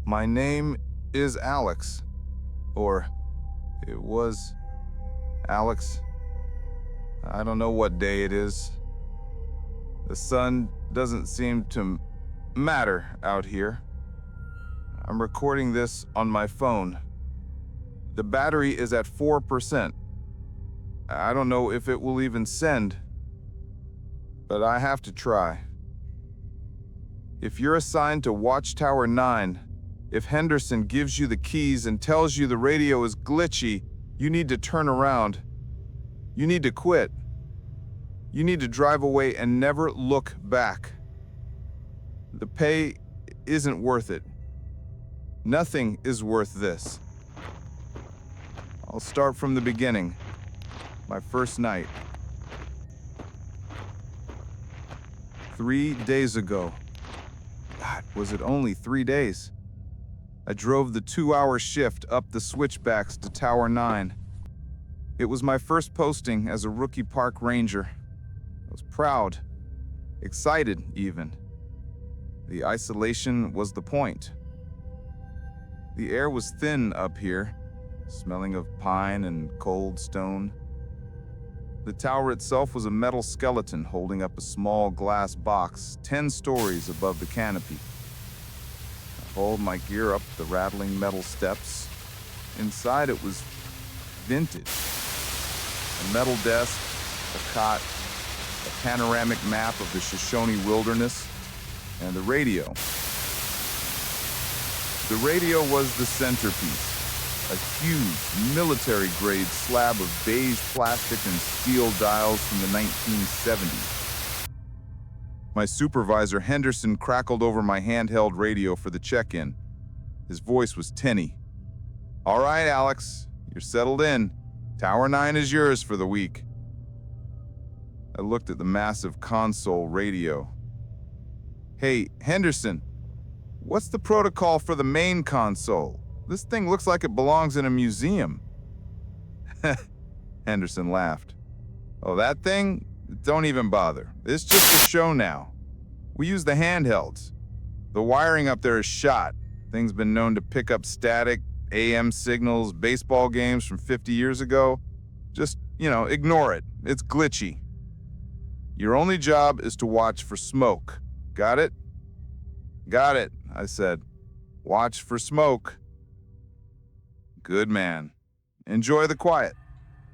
My name is Alex. Or it was Alex. I don't know what day it is. The sun doesn't seem to matter out here. I'm recording this on my phone. The battery is at 4%. I don't know if it will even send, but I have to try. If you're assigned to Watchtower 9, if Henderson gives you the keys and tells you the radio is glitchy, you need to turn around. You need to quit. You need to drive away and never look back. The pay isn't worth it. Nothing is worth this. I'll start from the beginning. My first night. 3 days ago. God, was it only 3 days? I drove the 2-hour shift up the switchbacks to Tower 9. It was my first posting as a rookie park ranger. I was proud, excited even. The isolation was the point. The air was thin up here, smelling of pine and cold stone. The tower itself was a metal skeleton holding up a small glass box 10 stories above the canopy. I hauled my gear up the rattling metal steps. Inside it was vintage. A metal desk, a cot, a panoramic map of the Shoshone wilderness, and the radio. The radio was the centerpiece. A huge, military-grade slab of beige plastic and steel dials from the 1970s. My supervisor, Henderson, crackled over my handheld radio for the check-in. His voice was tinny. "All right, Alex, you're settled in. Tower 9 is yours for the week." I looked at the massive console radio. "Hey, Henderson, what's the protocol for the main console? This thing looks like it belongs in a museum." Henderson laughed. "Oh, that thing? Don't even bother. It's just a show now. We use the handhelds. The wiring up there is shot. Thing's been known to pick up static, AM signals, baseball games from 50 years ago. Just, ignore it. It's glitchy. Your only job is to watch for smoke. Got it?" "Got it," I said. "Watch for smoke." Good man. Enjoy the quiet.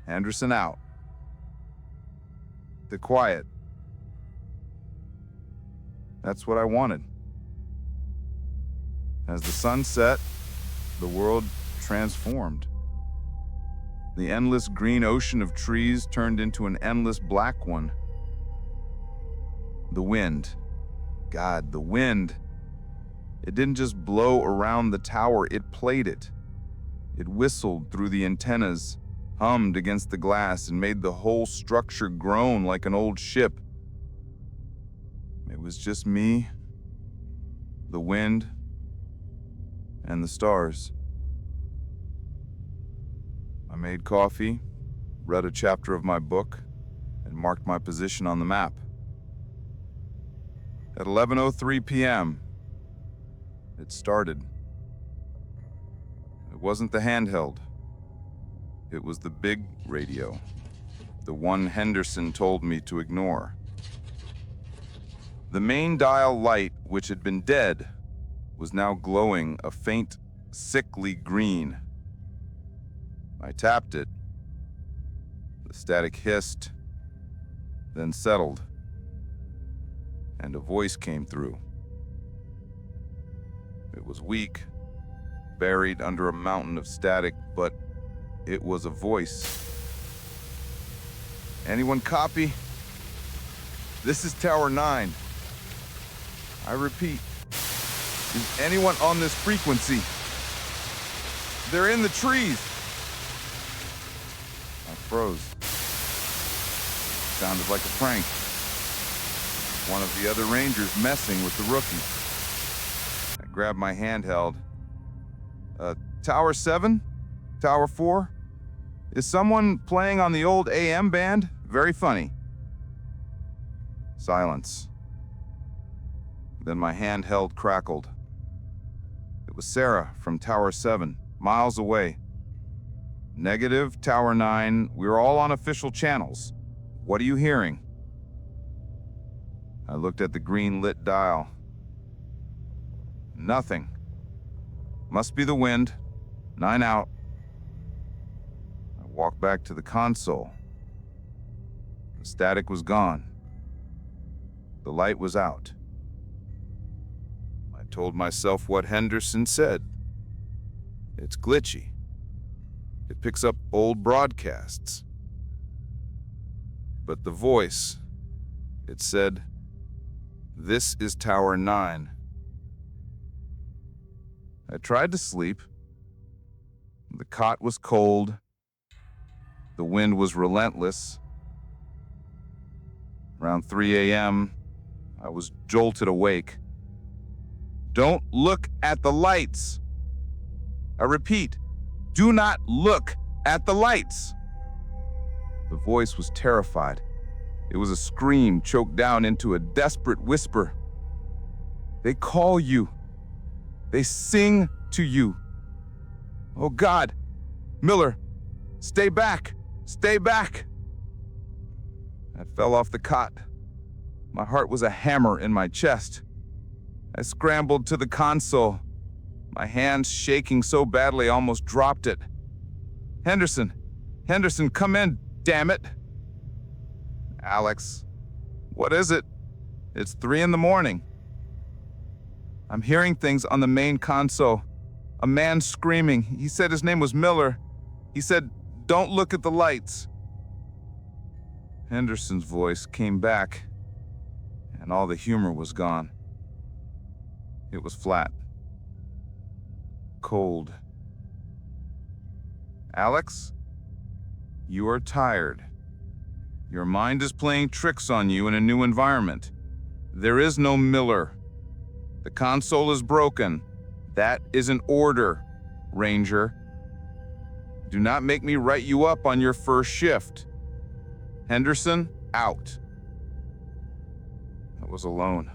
Henderson out. The quiet. That's what I wanted. As the sun set, the world transformed. The endless green ocean of trees turned into an endless black one. The wind. God, the wind. It didn't just blow around the tower, it played it. It whistled through the antennas, hummed against the glass, and made the whole structure groan like an old ship. It was just me, the wind, and the stars. I made coffee, read a chapter of my book, and marked my position on the map. At 11:03 p.m., it started. It wasn't the handheld. It was the big radio, the one Henderson told me to ignore. The main dial light, which had been dead, was now glowing a faint, sickly green. I tapped it. The static hissed, then settled, and a voice came through. It was weak, buried under a mountain of static, but it was a voice. "Anyone copy? This is Tower 9. I repeat, is anyone on this frequency? They're in the trees." I froze. Sounded like a prank. One of the other rangers messing with the rookie. I grabbed my handheld. Tower 7? Tower 4? Is someone playing on the old AM band? Very funny." Silence. Then my handheld crackled. It It was Sarah from Tower 7, miles away. Negative, Tower 9, we're all on official channels. What are you hearing? I looked at the green-lit dial. Nothing. Must be the wind. 9 out. I walked back to the console. The static was gone. The light was out. I told myself what Henderson said. It's glitchy. It picks up old broadcasts. But the voice, it said, "This is Tower 9. I tried to sleep. The cot was cold. The wind was relentless. Around 3 a.m., I was jolted awake. Don't look at the lights. I repeat, do not look at the lights. The voice was terrified. It was a scream choked down into a desperate whisper. They call you. They sing to you. Oh God, Miller, stay back, stay back. I fell off the cot. My heart was a hammer in my chest. I scrambled to the console, my hands shaking so badly I almost dropped it. Henderson, come in, damn it. Alex, what is it? It's 3 in the morning. I'm hearing things on the main console. A man screaming. He said his name was Miller. He said, don't look at the lights. Henderson's voice came back, and all the humor was gone. It was flat. Cold. Alex, you are tired. Your mind is playing tricks on you in a new environment. There is no Miller. The console is broken. That is an order, Ranger. Do not make me write you up on your first shift. Henderson, out. I was alone.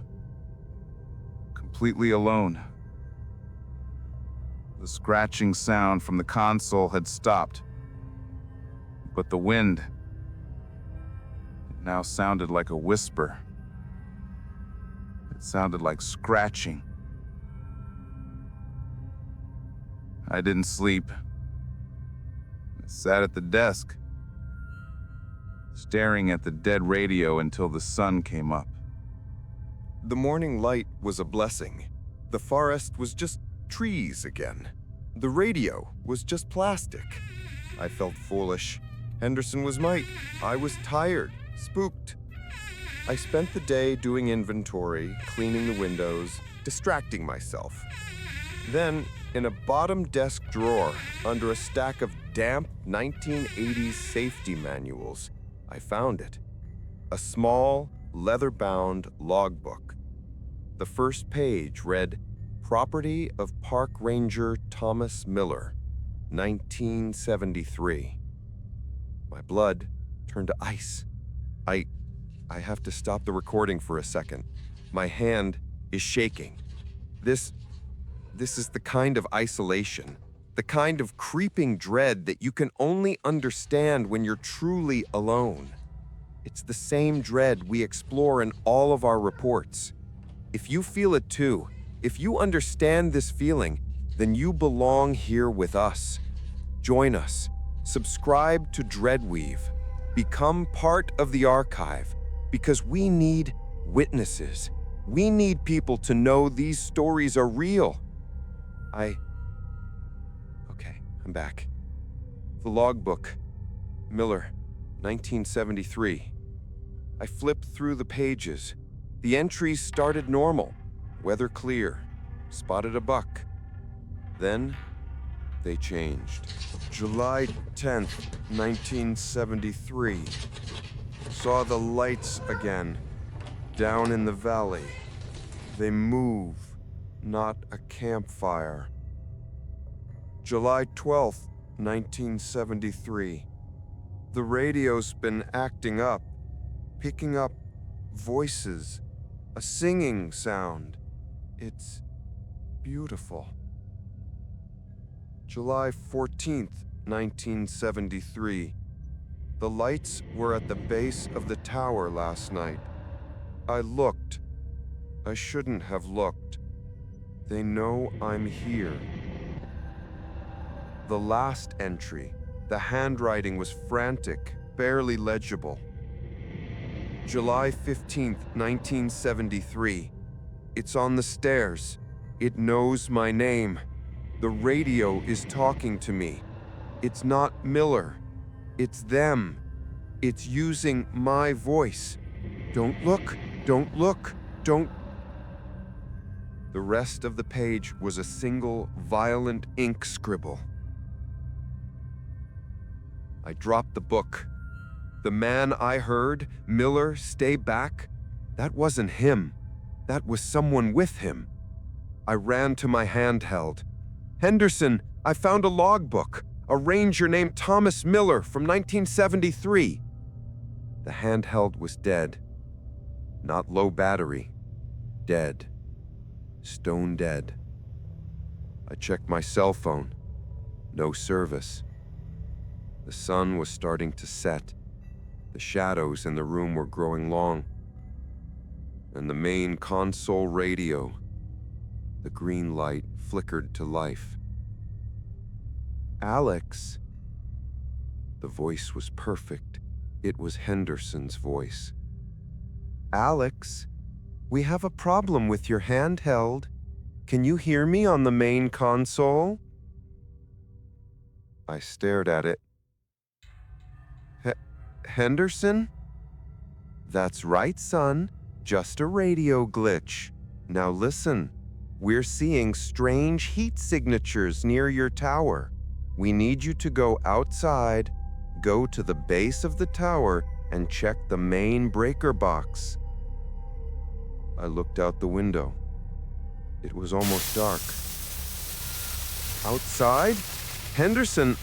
Completely alone. The scratching sound from the console had stopped. But the wind, it now sounded like a whisper. It sounded like scratching. I didn't sleep. I sat at the desk, staring at the dead radio until the sun came up. The morning light was a blessing. The forest was just trees again. The radio was just plastic. I felt foolish. Henderson was right. I was tired, spooked. I spent the day doing inventory, cleaning the windows, distracting myself. Then, in a bottom desk drawer, under a stack of damp 1980s safety manuals, I found it. A small, leather-bound logbook. The first page read, Property of Park Ranger Thomas Miller, 1973. My blood turned to ice. I have to stop the recording for a second. My hand is shaking. This is the kind of isolation, the kind of creeping dread that you can only understand when you're truly alone. It's the same dread we explore in all of our reports. If you feel it too, if you understand this feeling, then you belong here with us. Join us. Subscribe to DreadWeave. Become part of the archive, because we need witnesses. We need people to know these stories are real. Okay, I'm back. The logbook. Miller, 1973. I flipped through the pages. The entries started normal. Weather clear. Spotted a buck. Then, they changed. July 10th, 1973. Saw the lights again. Down in the valley. They move, not a campfire. July 12th, 1973. The radio's been acting up, picking up voices, a singing sound. It's beautiful. July 14th, 1973. The lights were at the base of the tower last night. I looked. I shouldn't have looked. They know I'm here. The last entry, the handwriting was frantic, barely legible. July 15th, 1973. It's on the stairs. It knows my name. The radio is talking to me. It's not Miller. It's them. It's using my voice. Don't look, don't look, don't. The rest of the page was a single violent ink scribble. I dropped the book. The man I heard, Miller, stay back, that wasn't him. That was someone with him. I ran to my handheld. Henderson, I found a logbook, a ranger named Thomas Miller from 1973. The handheld was dead. Not low battery. Dead. Stone dead. I checked my cell phone. No service. The sun was starting to set. The shadows in the room were growing long. And the main console radio, the green light flickered to life. Alex. The voice was perfect. It was Henderson's voice. Alex, we have a problem with your handheld. Can you hear me on the main console? I stared at it. Henderson? That's right, son. Just a radio glitch. Now listen. We're seeing strange heat signatures near your tower. We need you to go outside, go to the base of the tower, and check the main breaker box. I looked out the window. It was almost dark. Outside? Henderson,